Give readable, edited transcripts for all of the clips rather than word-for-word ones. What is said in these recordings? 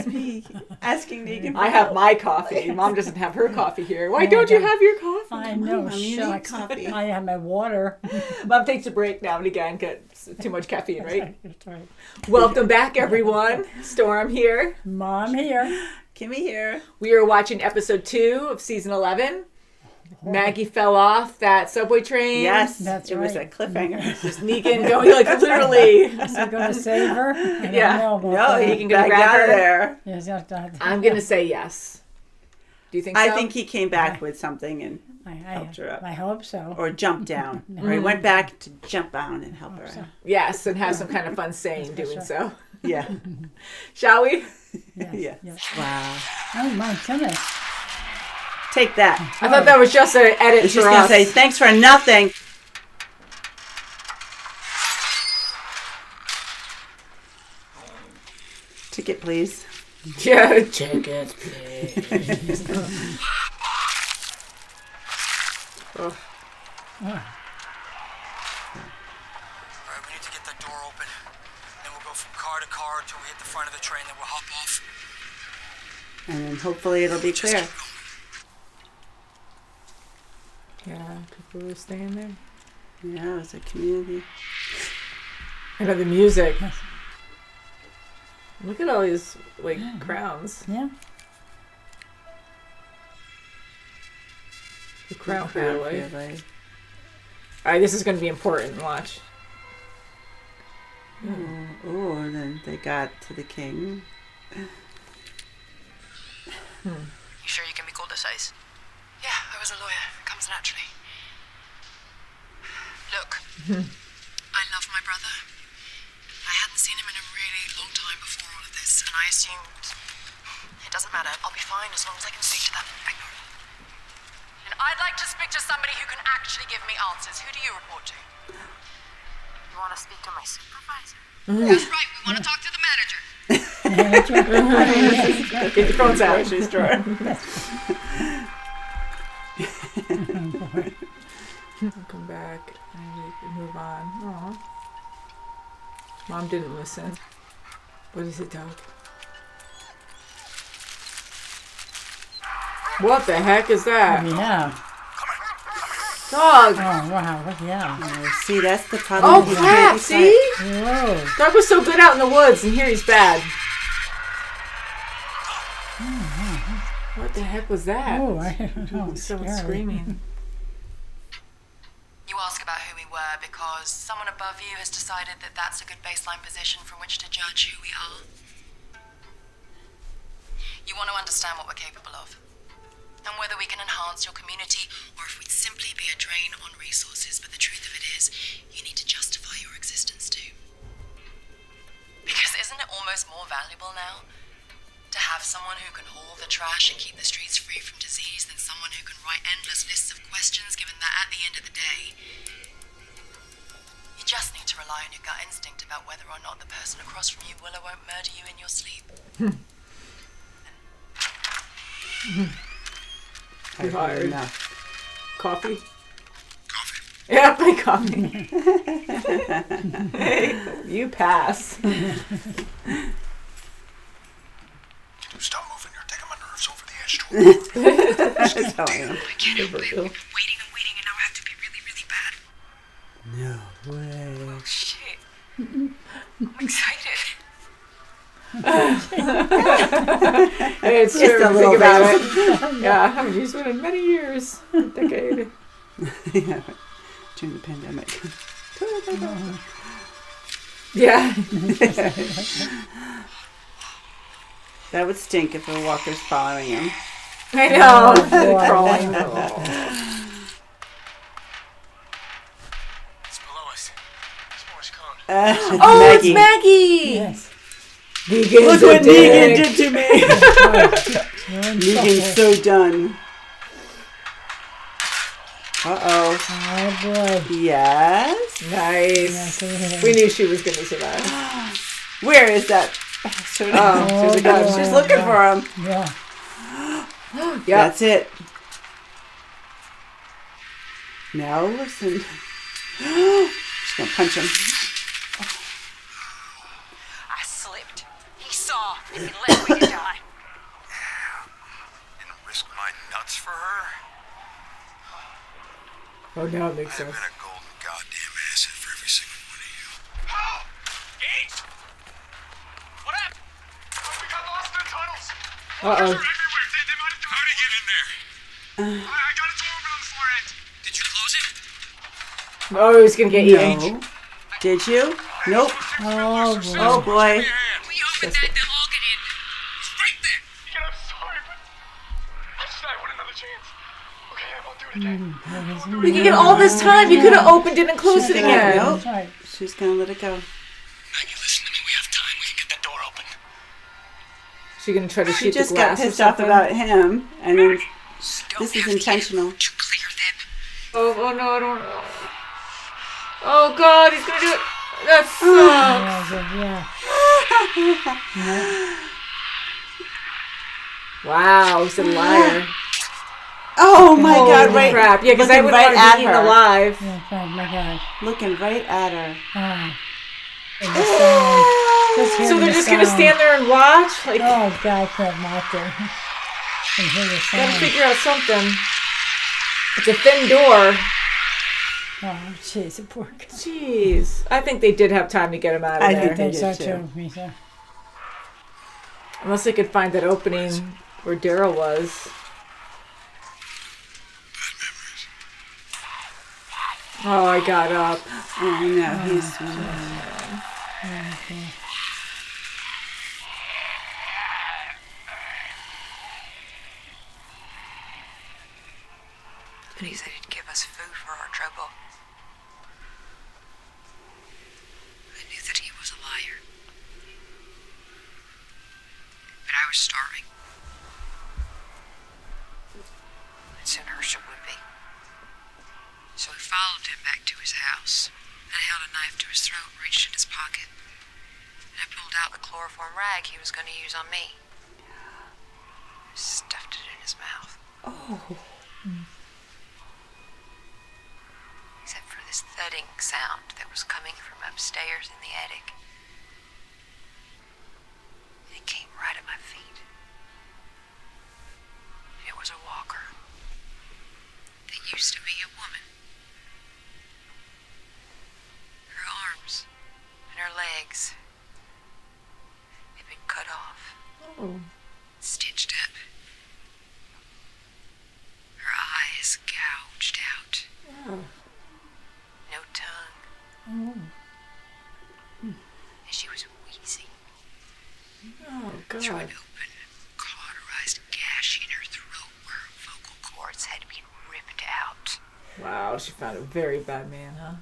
me asking Negan. I have my coffee. Mom doesn't have her coffee here. Why don't you have your coffee? I know, Mom, you need shucks. coffee. I have my water. Mom takes a break now and again. Gets too much caffeine, right? That's right. Welcome back, everyone. Storm here. Mom here. Kimmy here. We are watching episode 2 of season 11. Maggie fell off that subway train. Yes, That's it was a right. cliffhanger. Just Negan going like literally. Is he going to save her? I don't Yeah. know about No, that. he can can go back grab out of her. there. Yes, yes, I'm going to say yes. Do you think so? I think he came back with something and helped her up. I hope so. Or jumped down. Or he went back to jump down and help her so. out. Yes, and have some kind of fun saying That's for doing sure. so. Yeah. Shall we? Yes, Yeah. yes. Wow. Oh my goodness. Take that. I thought that was just an edit She's for going to us. say, thanks for nothing. Ticket, please. Yeah, tickets, please. Oh. All right, we need to get that door open. Then we'll go from car to car until we hit the front of the train, then we'll hop off. And then hopefully it'll be Just clear. keep going. Yeah, people were staying there. Yeah, it's a community. I know the music. Look at all these like crowns. Yeah. The crown Crown family. family. All right, this is going to be important. Watch. Oh, and then they got to the king. You sure you can be called a size? Yeah, I was a lawyer. It comes naturally. Look, I love my brother. I hadn't seen him in a really long time before all of this, and I assumed it doesn't matter. I'll be fine as long as I can speak to that Acheron. And I'd like to speak to somebody who can actually give me answers. Who do you report to? You want to speak to my supervisor? That's right. We want to talk to the manager. Get your phones out. Grocery store. Come back and we can move on. Aw. Mom didn't listen. What is it, dog? What the heck is that? Yeah. Dog! Oh, wow. Yeah. Oh, see, that's the problem. Oh He crap, can't see? Whoa. Dog was so good out in the woods and here he's bad. What the heck was that? Oh, I don't know. Someone Scary. screaming. You ask about who we were because someone above you has decided that that's a good baseline position from which to judge who we are. You want to understand what we're capable of, and whether we can enhance your community or if we'd simply be a drain on resources. But the truth of it is, you need to justify your existence too. Because isn't it almost more valuable now to have someone who can haul the trash and keep the streets free from disease than someone who can write endless lists of questions, given that at the end of the day, you just need to rely on your gut instinct about whether or not the person across from you will or won't murder you in your sleep. I've Hard. had enough. Coffee? Coffee. Yeah, my coffee. Hey, you pass. Stop moving, you're taking my nerves over the edge too. That's how I am. I can't help it. We've been waiting and waiting, and now I have to be really, really bad. No way. Shit. I'm excited. Hey, it's Just true. a little Think about bit. it. Yeah, I haven't used one in many years. A decade. Yeah. During the pandemic. Yeah. That would stink if a walker's following him. I know. Oh, boy. Crawling. It's below us. It's Morse code. Oh, Maggie. it's Maggie. Yes. Negan's Look what a dick. Negan did to me. You're in Negan's trouble. so done. Uh-oh. Oh, boy. Yes? Nice. Yes, it is. We knew she was going to survive. Where is that bastard? Oh, she's a gun. She's looking for him. Yeah. Yeah. That's it. Now listen. She's gonna punch him. I slipped. He saw, and he let me die. Oh, now it makes I've sense. been a golden goddamn asset for every single one of you. How? Gage? What happened? We got lost in the tunnels. Uh-oh. They're everywhere. They might have tried to get in there. I got a door open on the far end. Did you close it? Oh, he's gonna get eaten. No. Did you? Nope. Oh, boy. Oh boy. We opened that, they'll all get in. It's right there. Yeah, I'm sorry, but I just I want another chance. Okay, I won't do it again. We get all this time. You could have opened it and closed it Shut it again. up. That's right. She's gonna let it go. Maggie, listen to me. We have time. We can get that door open. She's gonna try to She shoot the just got glass or pissed off something. about him, and then Don't this is have to intentional. To clear them. Oh no, I don't know. Oh God, he's gonna do it. That sucks. Yeah. Wow, he's a liar. Oh my Holy God! Right, crap. Yeah, because I looking would right want at to be eaten her. alive. Yeah, right, my God. Looking right at her. And the sound. Just So hearing they're the just gonna sound. stand there and watch? Like, Oh, God, crap, Martha. And hear the gotta sound. figure out something. It's a thin door. Oh, jeez, the poor guy. Jeez. I think they did have time to get him out of I there. think they Think so, did, too. too. Me too. Unless they could find that opening where Daryl was. Oh, I got up. Oh no, he's. Okay. And he said he'd give us food for our trouble. I knew that he was a liar. But I was starving. And soon Herschel would be. So we followed him back to his house. I held a knife to his throat and reached in his pocket. And I pulled out the chloroform rag he was going to use on me. Stuffed it in his mouth. Except for this thudding sound that was coming from upstairs in the attic. And it came right at my feet. It was a walker that used to be a woman. Her arms and her legs had been cut off, Oh. stitched up. Her eyes gouged out. Oh. No tongue. And she was wheezing Oh, through an God. open, cauterized gash in her throat where her vocal cords had been ripped out. Wow, she found a very bad man, huh?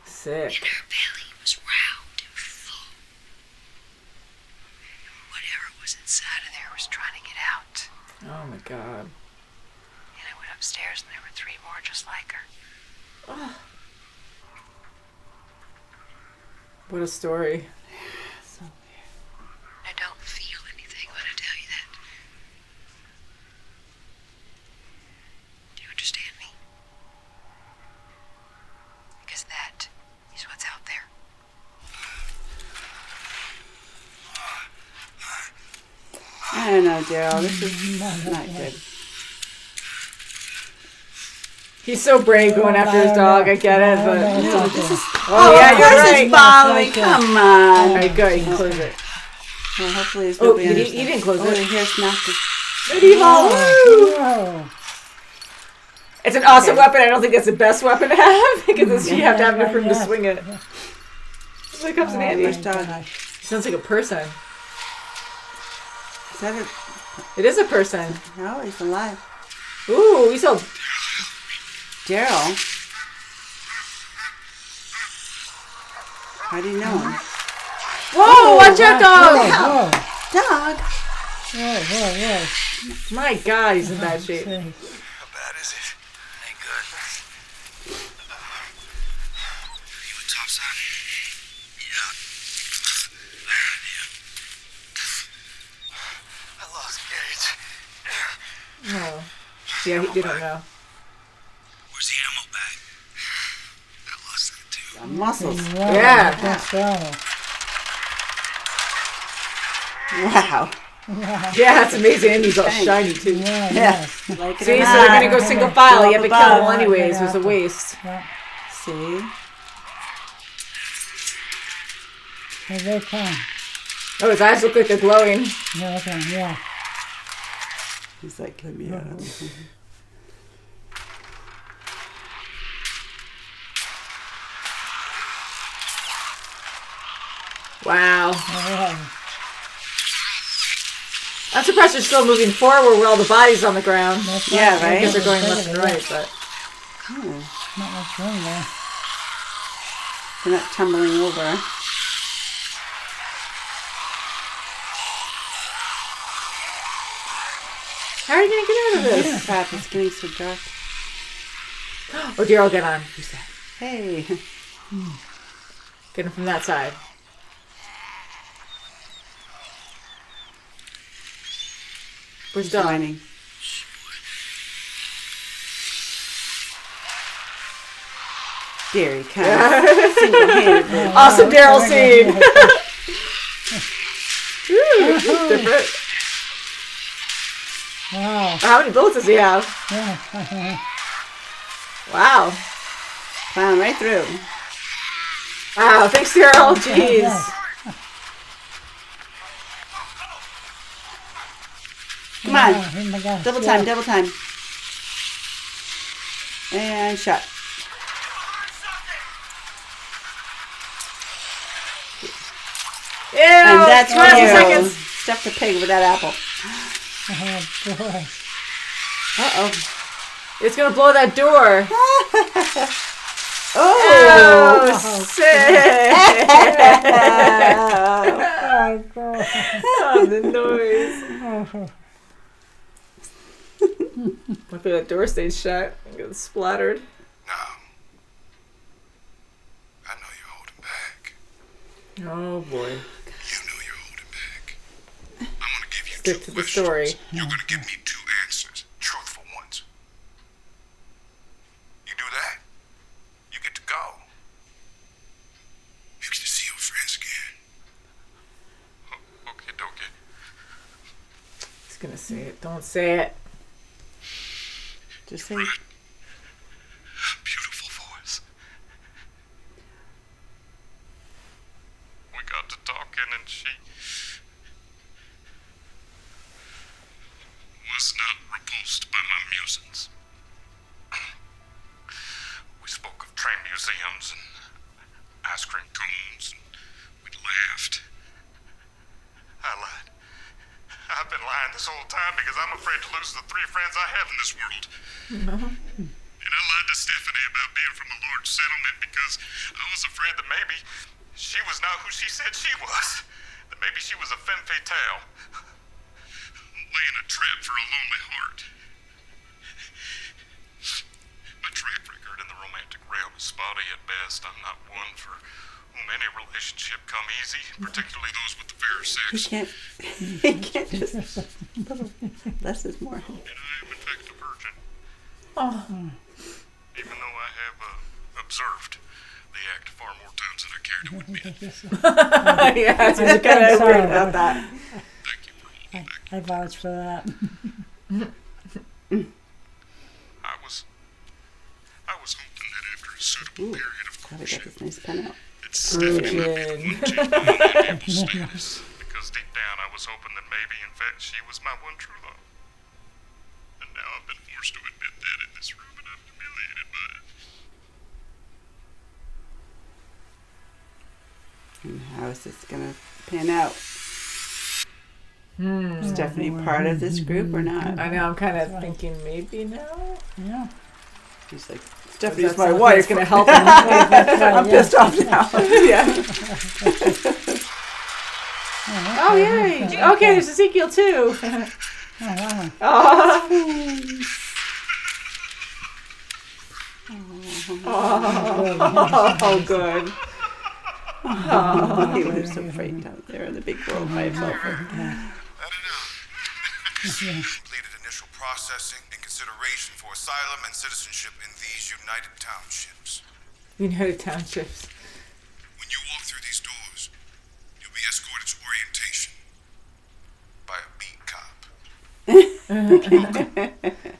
Sick. And her belly was round and full. And whatever was inside of there was trying to get out. Oh, my God. And I went upstairs and there were 3 more just like her. What a story. So weird. I don't feel anything when I tell you that. Do you understand me? Because that is what's out there. I don't know, Daryl. This is not good. He's so brave going after his dog. I get it, but No, this is. oh yeah, of you're course right. it's following. That's right. Come All on. right, good. You can close it. Well, hopefully there's Oh, nobody you on didn't- this you side. didn't close Oh, it. I hear knocking. Medieval. Woo! Whoa. It's an awesome weapon. I don't think that's the best weapon to have because you have to have enough room to Yeah. swing it. It comes in handy. Which dog? Sounds like a person. Is that it? It is a person. No, he's alive. Ooh, we saw. Daryl. How do you know him? Whoa! Watch out, Whoa, dog! whoa. Dog. Whoa. My God, he's in bad shape. See. How bad is it? Ain't good. You want topside? Yeah. I lost Gage. Oh. Yeah, we don't know. Where's the ammo bag? I lost that too. The muscles. Yeah. That's wrong. Wow. Yeah, it's amazing. And he's all Thanks. shiny too. Yeah, Yeah. yes. Like it See, or so they're not. gonna go single file. You have to kill them all Above. anyways. It was a waste. Yeah. See? Here they come. Oh, his eyes look like they're glowing. Yeah, okay, yeah. He's like, let me out. Wow. Yeah. I'm surprised they're still moving forward with all the bodies on the ground. That's Yeah, right. right? I guess they're going left and Yeah. right, but Oh, Not much room there. they're not tumbling over. how are you gonna get out of this? Crap, it's getting so dark. Oh, dear, I'll get on. Who's that? Hey. Get him from that side. Where's Dog? Whining. There he comes. Single-handedly. Awesome Daryl scene. Ooh, different. Wow. How many bullets does he have? Yeah. Wow. Plowing right through. Wow, thanks, Daryl. Jeez. Yeah. Come on. Oh my gosh. Double yeah. time, double time. And shot. Ew, And that's 20 you. seconds. Stuffed a pig with that apple. Oh boy. Uh-oh. It's gonna blow that door. Oh! Oh, sick. Oh god. Oh, the noise. Oh. Hopefully that door stays shut and gets splattered. No. I know you're holding back. Oh boy. You know you're holding back. I'm gonna give you Stick two to the questions. story. You're gonna give me two answers, truthful ones. You do that, you get to go. You get to see your friends again. Oh, okay, dokie. He's gonna say it. Don't say it. Just say, Beautiful voice. We got to talking and she was not repulsed by my musings. We spoke of train museums and ice cream cones and we laughed. I lied. I've been lying this whole time because I'm afraid to lose the three friends I have in this world. And I lied to Stephanie about being from a large settlement because I was afraid that maybe she was not who she said she was. That maybe she was a femme fatale. Laying a trap for a lonely heart. My track record in the romantic realm is spotty at best. I'm not one for whom any relationship come easy, particularly those with the fair he sex. can't, he can't just, less is more. And I am in fact a virgin. Oh. Even though I have observed the act far more times than I care to admit. Yeah, it's kind of sorry weird about that. Thank you for holding back. I vouch for that. I was hoping that after a suitable period of Probably got courtship, this nice pen out. that Stephanie would be the one to enable status. Because deep down I was hoping that maybe, in fact, she was my one true love. And now I've been forced to admit that in this room, and I'm humiliated by it. And how is this gonna pan out? Is Stephanie part of this group or not? I know, I'm kind of thinking maybe no. Yeah. He's like, That's Stephanie's my something wife. that's going to help him. I'm pissed off now. Yeah. Oh, yeah. Okay, there's Ezekiel too. Oh, wow. Oh, good. He was so frightened out there in the big world by himself. I don't know. Completed initial processing and consideration for asylum and citizenship in these United Townships. United Townships. When you walk through these doors, you'll be escorted to orientation by a To the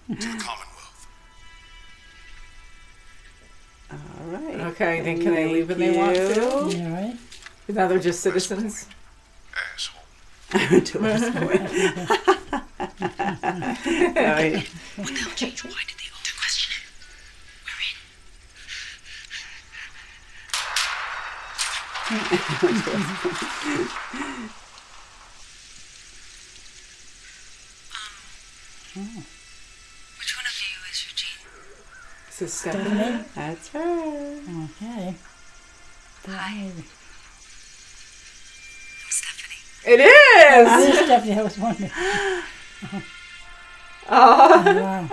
Commonwealth. All right. Okay, then can they leave when they want to? Yeah, right? Now they're just citizens. Asshole. To us. Right. What the hell changed? Why did they auto question it? We're in. Which one of you is Eugene? This is Stephanie. That's her. Okay. Hi. Hey. I'm Stephanie. It is! This is Stephanie, I was wondering. Oh. Wow. I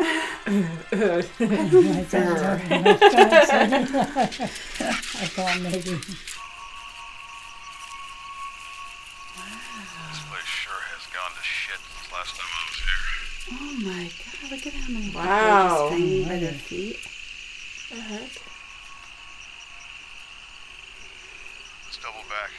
thought maybe. This place sure has gone to shit since last time I was here. Oh my god, look at how many people Wow. just hanging by their feet. Let's double back.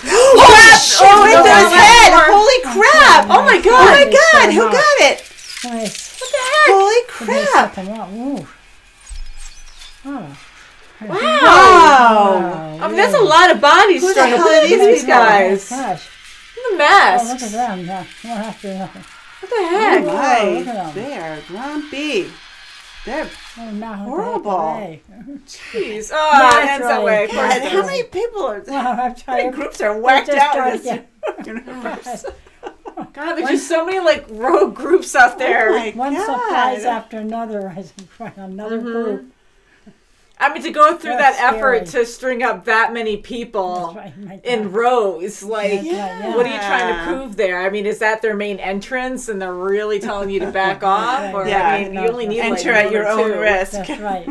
Oh, into his head! Holy crap! Oh my god! Oh my god! Who got it? Nice. Holy Give me a crap! second. Wow. Ooh. Oh. Wow! I mean, that's a lot of bodies Who the strung up. hell Look are at these these people? guys. Gosh. The Oh, look masks. at them. Yeah. We'll have to. What the heck? Wow, My, look at 'em. they are grumpy. They're Oh, now Horrible. Jeez. Oh, it ends that way. Of course and it how does. many people are? Wow, I'm How many tired. groups are whacked just out in started, this universe? God, there's just so many like rogue groups out Oh there. my One god! surprise after another. Another group. I mean, to go through That's that effort scary. to string up that many people That's right. My in God. rows, like, Yeah. what are you trying to prove there? I mean, is that their main entrance and they're really telling you to back off? Or, Yeah. I mean, you only need Enter like at your one or own two. risk. That's right.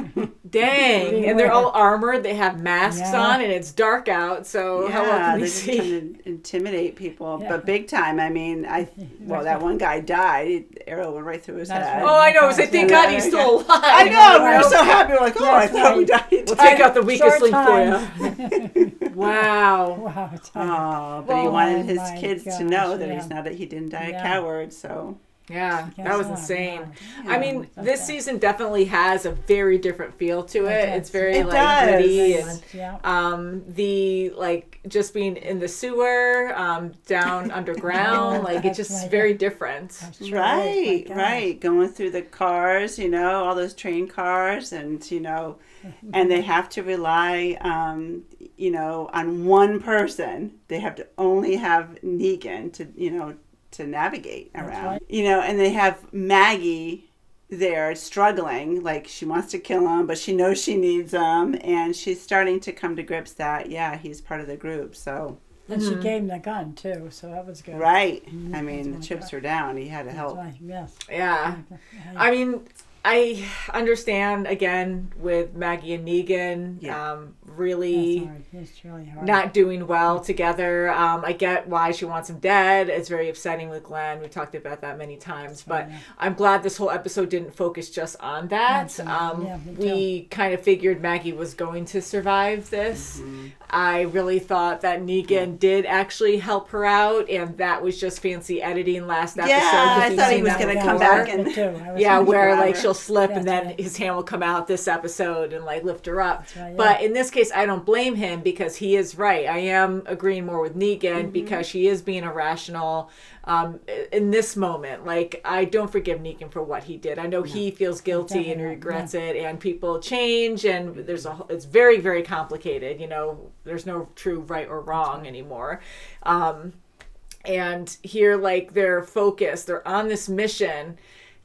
Dang. And they're all armored. They have masks Yeah. on and it's dark out. So how well Yeah, can they're we just see? trying to intimidate people, Yeah. but big time. I mean, that one guy died. Arrow went right through his That's head. right. Oh, I know. So thank God he's still alive. I know. We were so Okay. happy. We're like, oh, I That's thought we right. died. We'll take out the weakest Short link for you. time. Wow. Wow. It's Oh, but he Well, wanted his my kids to gosh, know that yeah. he didn't die a Yeah. coward. So Yeah, Guess that was not, insane. yeah. I mean, Yeah. this season definitely has a very different feel to it. does. It's very It like does. gritty Very and much, yeah. the like just being in the sewer, down underground, like it's That's just right, very yeah. different. That's right. right, My right, going through the cars, all those train cars, and and they have to rely, on one person. They have to only have Negan to navigate around, right. and they have Maggie there struggling, like she wants to kill him, but she knows she needs him, and she's starting to come to grips that, he's part of the group, so. And she gave him the gun too, so that was good. Right. Mhm, I mean, the that's chips right. were down. He had to That's help. right. Yes. Yeah. I mean, I understand again with Maggie and Negan, Yeah. really That's hard. It's really hard. not doing well together. I get why she wants him dead. It's very upsetting with Glenn. We've talked about that many times, but yeah. I'm glad this whole episode didn't focus just on that. Absolutely. Yeah, me We kind of figured Maggie was going to survive this. Mm-hmm. I really thought that Negan did actually help her out, and that was just fancy editing last episode. Yeah, 'cause I we've thought he seen was that gonna before. come back and- Me too. I was Yeah, thinking where grab like her. she'll slip and That's then right. his hand will come out this episode and like lift her up. That's right, yeah. But in this case, I don't blame him because he is right. I am agreeing more with Negan Mm-hmm. because she is being irrational in this moment. Like, I don't forgive Negan for what he did. I know he feels guilty and Definitely, regrets it, and people change, and it's very, very complicated. There's no true right or wrong anymore. And here, like, they're focused. They're on this mission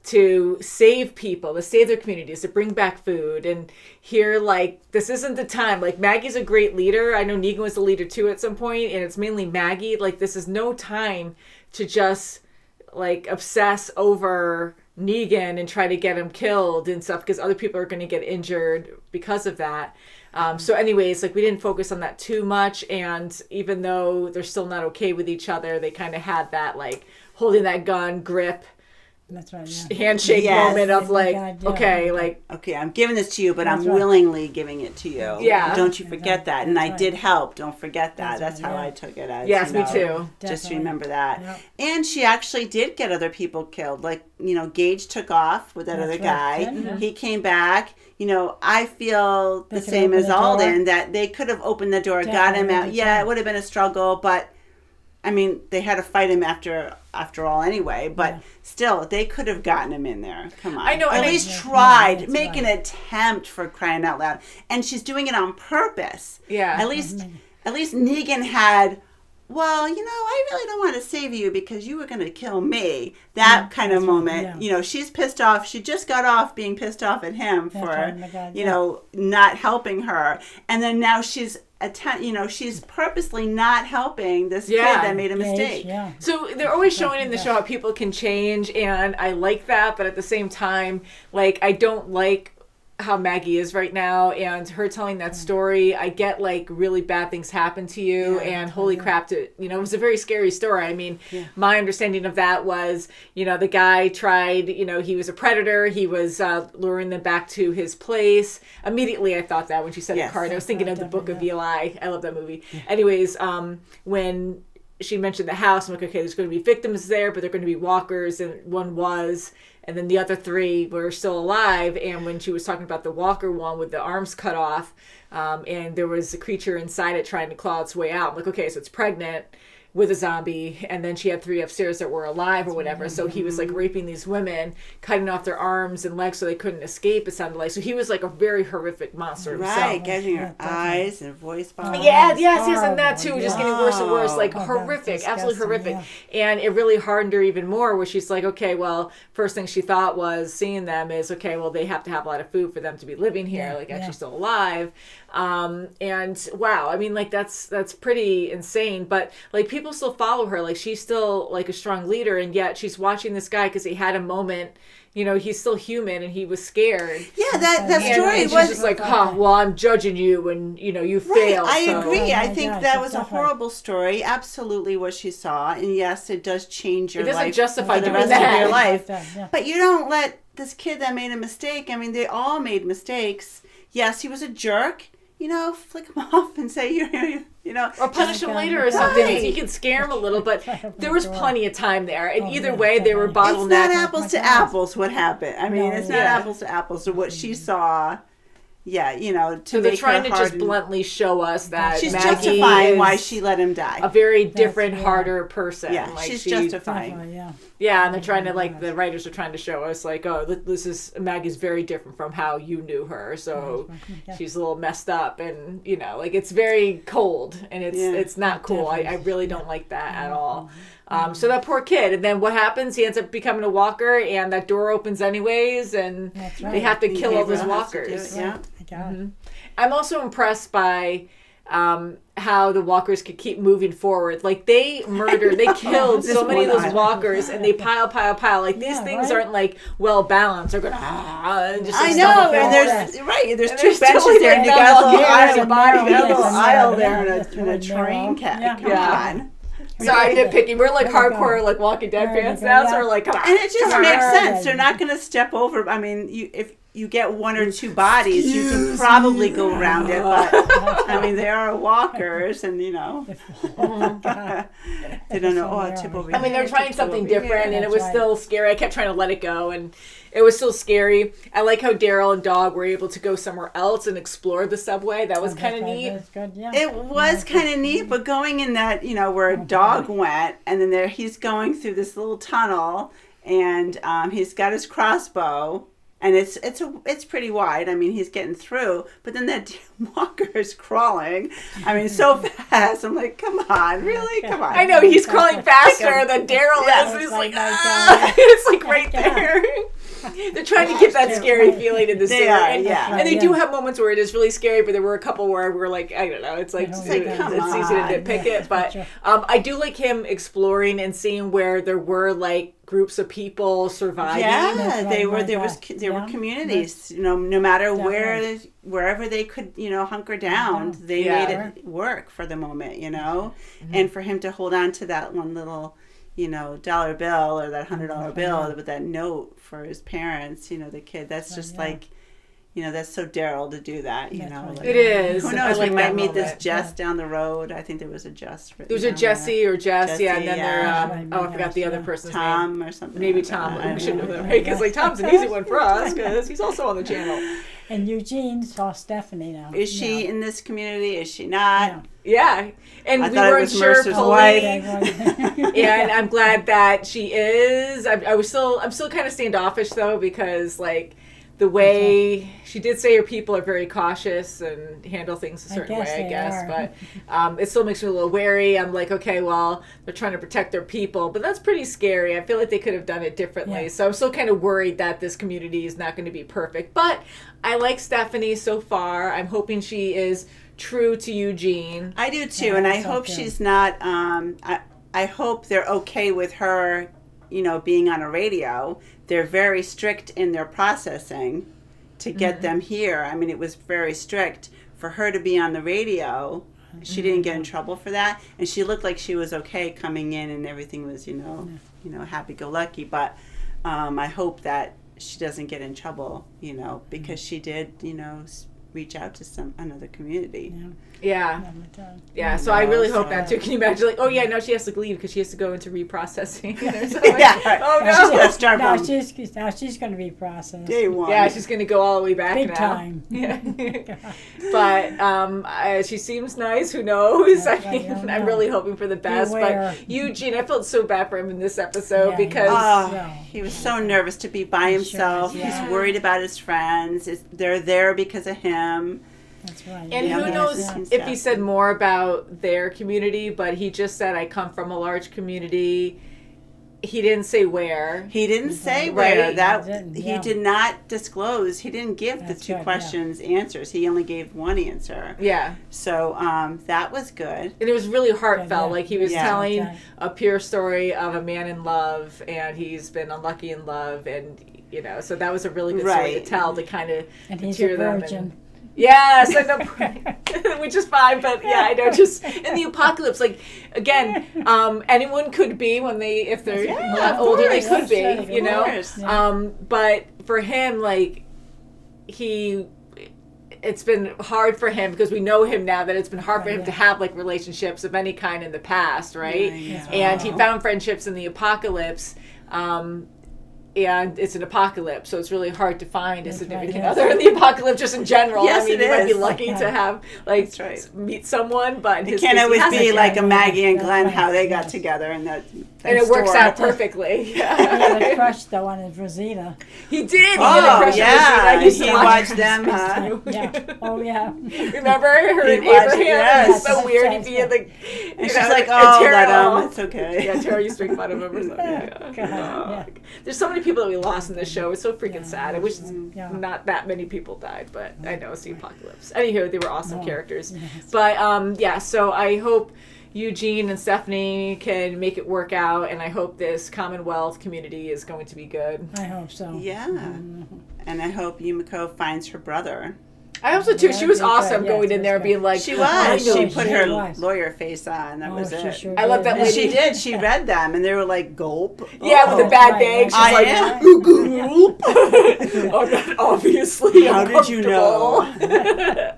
to save people, to save their communities, to bring back food. And here, like, this isn't the time. Like, Maggie's a great leader. I know Negan was a leader too at some point, and it's mainly Maggie. Like, this is no time to just, like, obsess over Negan and try to get him killed and stuff, because other people are going to get injured because of that. So anyways, like, we didn't focus on that too much, and even though they're still not okay with each other, they kind of had that, like, holding that gun grip That's right. Yeah. handshake Yes. moment of Oh my like, God, yeah. okay, like, Okay, I'm giving this to you, but That's I'm right. willingly giving it to you. Yeah. Don't you forget that. And That's I right. did help. Don't forget that. That's That's right, how yeah. I took it as. yes, you me know, too. Just Definitely. remember that. Yep. And she actually did get other people killed. Like, Gage took off with that That's other right. guy. Yeah. He came back. I feel the They could same open as the door. Alden, that they could have opened the door, got him Definitely, out. that's Yeah, right. it would have been a struggle, but I mean, they had to fight him after all anyway. But Yeah. still, they could have gotten him in there. Come on. I know, At and I- least Yeah, tried. that's Make an right. attempt, for crying out loud. And she's doing it on purpose. Yeah. At least Negan had, well, I really don't want to save you because you were going to kill me. That kind of that's right, moment. yeah. She's pissed off. She just got off being pissed off at him for, right, my God, not helping her. And then now she's she's purposely not helping this kid Yeah. that made a mistake. Yeah. So they're always showing in the show how people can change, and I like that, but at the same time, like, I don't like how Maggie is right now, and her telling that story. I get, like, really bad things happen to you, and holy crap, it was a very scary story. I mean, my understanding of that was, the guy tried, he was a predator, he was luring them back to his place. Immediately I thought that when she said Yes. it, card, I was thinking of the Book of Definitely, Eli. I love that movie. Anyways, when she mentioned the house, I'm like, okay, there's going to be victims there, but they're going to be walkers, and one was, and then the other three were still alive. And when she was talking about the walker one with the arms cut off, and there was a creature inside it trying to claw its way out, I'm like, okay, so it's pregnant with a zombie, and then she had 3 upstairs that were alive or whatever. So he was like raping these women, cutting off their arms and legs so they couldn't escape, it sounded like. So he was like a very horrific monster himself. Right, getting her Yeah, eyes and voice box. Yeah, it's yes, and that horrible, too, just yeah. getting worse and worse, like Oh, that's horrific, absolutely disgusting, horrific. And it really hardened her even more, where she's like, okay, well, first thing she thought was seeing them is, okay, well, they have to have a lot of food for them to be living here, like actually still alive. And wow, I mean, like, that's pretty insane, but like, people still follow her, like, she's still like a strong leader, and yet she's watching this guy because he had a moment, he's still human and he was scared. Yeah, that And story she's was just like, well, I'm judging you, and you failed. I so. agree. Oh I my think gosh, that it's was a definitely- horrible story. Absolutely what she saw. And yes, it does change your It doesn't life justify for the doing rest that. of your life. Yeah. But you don't let this kid that made a mistake, I mean, they all made mistakes. Yes, he was a jerk. Flick him off and say, Or punish him God, later or something. right. You can scare him a little, but there was door. plenty of time there. And either yeah, way, they were definitely. It's not bottlenecked. apples to God. apples what happened. I mean, No, it's not yeah. apples to apples to what she saw. Yeah, to So they're make trying her to just harden. bluntly show us that She's Maggie justifying is why she let him die. a very different, yeah. harder person. Yeah, like she's she, justifying. Definitely, yeah. Yeah, and they're trying to, like, the writers are trying to show us, like, oh, this is, Maggie's very different from how you knew her, so Yeah. she's a little messed up, and, like, it's very cold, and it's not cool. I really don't like that at all. So that poor kid, and then what happens? He ends up becoming a walker, and that door opens anyways, and That's they right. have to He kill all gave her those the house to do walkers. it, yeah. I got it. I'm also impressed by how the walkers could keep moving forward. Like, they murdered, they killed This so many of one those island. walkers, and they pile. Like, these Yeah, things right. aren't, like, well balanced. They're going, and just, like, I stumble know, and forward. there's And two there's benches still, there, and you like, got a little yeah, aisle, yeah, body, you got a little yes, aisle yeah, there yeah, in a yeah, train cat. yeah. Come Yeah. on. Sorry, nitpicking. We're, like, There we go. hardcore, like, Walking Dead There we fans go, now, so yeah. we're like, come on. And it just come makes on. sense. They're not going to step over. I mean, if you get one or two bodies, you can probably go around it. But I mean, they are walkers, and Oh, God. they don't know. Oh, I'll tip over. I mean, they're here, trying tip something over here. different, and it That's was right. still scary. I kept trying to let it go, and it was still scary. I like how Daryl and Dog were able to go somewhere else and explore the subway. That was kind of neat. That's good, yeah. It was kind of neat, but going in that, where a dog went, and then he's going through this little tunnel, and he's got his crossbow, and it's pretty wide. I mean, he's getting through, but then that walker is crawling. I mean, so fast. I'm like, come on, really? Come on. I know, he's crawling faster than Daryl Yeah. is. And he's Oh like, my ah! God. It's like right there. They're trying to give that scary Right. feeling in the They series. are, And, yeah. and they Yeah. do have moments where it is really scary, but there were a couple where we're like, I don't know, it's like, Oh, it's, my it's God. easy to Come nitpick on. it. But Sure. I do like him exploring and seeing where there were like groups of people surviving. Yeah, That's right, they were. right, There was. right. There were Yeah. communities. No matter Definitely. wherever they could, hunker down, Yeah. they Yeah. made it work for the moment. And for him to hold on to that one little, dollar bill or that $100 bill with that note for his parents, the kid. That's just like, that's so Daryl to do that, right. Like, It is. who I knows? like We might that meet this moment. Jess down the road. I think there was a Jess. There was a Jesse or Jess, yeah, and then Jesse, I forgot the other person's name. Tom or something. Maybe like Tom. that. We should know that, right? Because like Tom's an easy one for us because he's also on the channel. And Eugene saw Stephanie now. Is she in this community? Is she not? No. Yeah, and I we thought it weren't was sure. Mercer's fully. wife. Yeah, and I'm glad that she is. I'm still kind of standoffish though because like the way she did say her people are very cautious and handle things a certain way, I guess. But it still makes me a little wary. I'm like, okay, well, they're trying to protect their people, but that's pretty scary. I feel like they could have done it differently. Yeah. So I'm still kind of worried that this community is not going to be perfect. But I like Stephanie so far. I'm hoping she is true to Eugene. I do too, Yeah, and I so hope too. she's not. I hope they're okay with her, being on a radio. They're very strict in their processing to get them here. I mean, it was very strict for her to be on the radio. She didn't get in trouble for that, and she looked like she was okay coming in, and everything was, happy-go-lucky. But I hope that she doesn't get in trouble, because she did, reach out to another community. Yeah, so I really hope that too. Can you imagine, like, oh yeah, now she has to leave because she has to go into reprocessing. Or something. Oh no. She's gonna start now from she's going to be processed. day one. Yeah, she's gonna go all the way back Big now. time. Yeah. But she seems nice. Who knows? I mean, don't I'm know. really hoping for the best. Beware. But Eugene, I felt so bad for him in this episode Yeah, because Oh, he was so nervous to be by himself. Sure is, yeah. He's worried about his friends. They're there because of him. That's right. and Yeah, who he knows has if he said more about their community, but he just said, I come from a large community. He didn't say where. He didn't say Right. where He that didn't, he yeah. did not disclose. He didn't give That's the two good, yeah. questions answers. He only gave one answer. Yeah. So that was good. And it was really heartfelt. Yeah. Like he was Yeah. telling Okay. a pure story of a man in love, and he's been unlucky in love, and so that was a really good story to Right. tell, to kind of And he's cheer a them. virgin. Yes, I know, which is fine, but yeah, I know. Just in the apocalypse, like again, anyone could be if they're a lot of older, they course. could be, That's right, you know. of course. But for him, like it's been hard for him because we know him now that it's been hard for him to have like relationships of any kind in the past, right? Yeah. And he found friendships in the apocalypse. And it's an apocalypse, so it's really hard to find a significant yes. other in the apocalypse, just in general. Yes, I mean, it you might be is. lucky to have That's right. meet someone, but in It his can't case, he always hasn't be yet. like a Maggie and That's Glenn right. how they got Yes. together in that. And it works store. out perfectly. He had a crush though on his Rosita. He did. He had a Oh crush on yeah, Rosita. I used to he watch watched them. Huh? Yeah. Oh yeah. Remember her and He watched- Abraham? yes. It was so Yes. weird. He'd be in the. And she's like, "Oh, let him. It's okay." Yeah, Tara used to make fun of him or something. Yeah. God, yeah. There's so many people that we lost in this show. It's so freaking sad. I wish Yeah. not that many people died, but I know it's the apocalypse. Anywho, they were awesome characters. Yes. But yeah, so I hope Eugene and Stephanie can make it work out, and I hope this Commonwealth community is going to be good. I hope so. Yeah, and I hope Yumiko finds her brother. I hope so too. Yeah, She was I think awesome that- going yes, in there that's being like, She I was. know She you. put she her was. lawyer face on. That was she it. sure I love did. that And she lady. did. She read them, and they were like, "Gulp." Yeah, with a bad right, day. right. She's I like, am. "Gulp." Oh, God, obviously. How did you know? uncomfortable.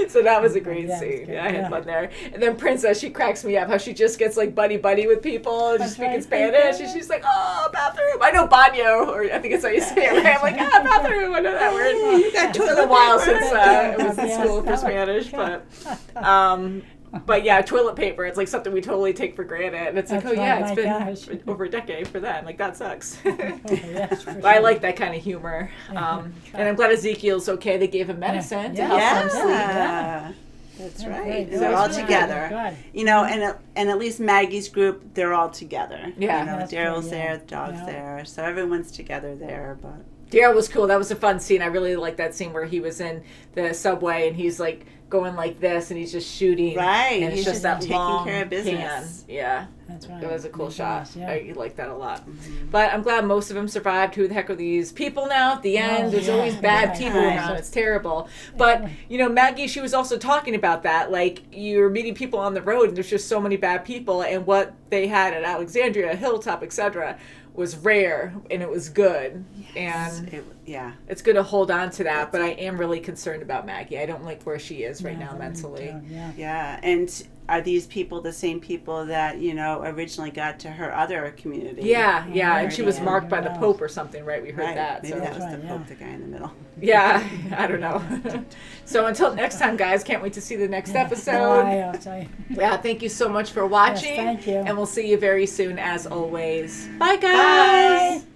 So that was a great Yeah, scene. good. Yeah, I had Yeah. fun there. And then Princess, she cracks me up. How she just gets like buddy with people and just That's speaking right. Spanish, and she's like, "Oh, bathroom." I know baño, or I think it's how you say it. Right? I'm like, bathroom. I know that word. It's been a while since I was in Yes. school for Spanish, but yeah, toilet paper. It's like something we totally take for granted, and it's like, That's oh yeah, right, it's my been gosh. over a decade for that. Like that sucks. Oh, yes, for But I sure. like that kind of humor, and I'm glad Ezekiel's okay. They gave him medicine to Yeah. help Yeah, him sleep. that's Yeah, right. great. They're That all was good. together. Good. You know, and at least Maggie's group, they're all together. Yeah. You know, That's Daryl's good, there, yeah. the dog's Yeah. there, so everyone's together there. But Daryl was cool. That was a fun scene. I really liked that scene where he was in the subway and he's like going like this, and he's just shooting. Right. And it's He's just that taking long care of business. pan. Yeah. That's right. It was a cool It shot. was, yeah. I like that a lot. But I'm glad most of them survived. Who the heck are these people now at the end? There's yeah. always bad Right. people Right. around. It's terrible. But, Maggie, she was also talking about that. Like, you're meeting people on the road, and there's just so many bad people. And what they had at Alexandria, Hilltop, etc., was rare, and it was good. And it's good to hold on to that. But I am really concerned about Maggie. I don't like where she is right now mentally. Yeah, and are these people the same people that, originally got to her other community? Yeah, and she was Yeah. marked by the Pope or something, right? We heard Right. that. Maybe So. that was the Pope, the guy in the middle. Yeah, I don't know. So until next time, guys, can't wait to see the next episode. I'll tell you. Yeah, thank you so much for watching. Yes, thank you. And we'll see you very soon, as always. Bye, guys. Bye.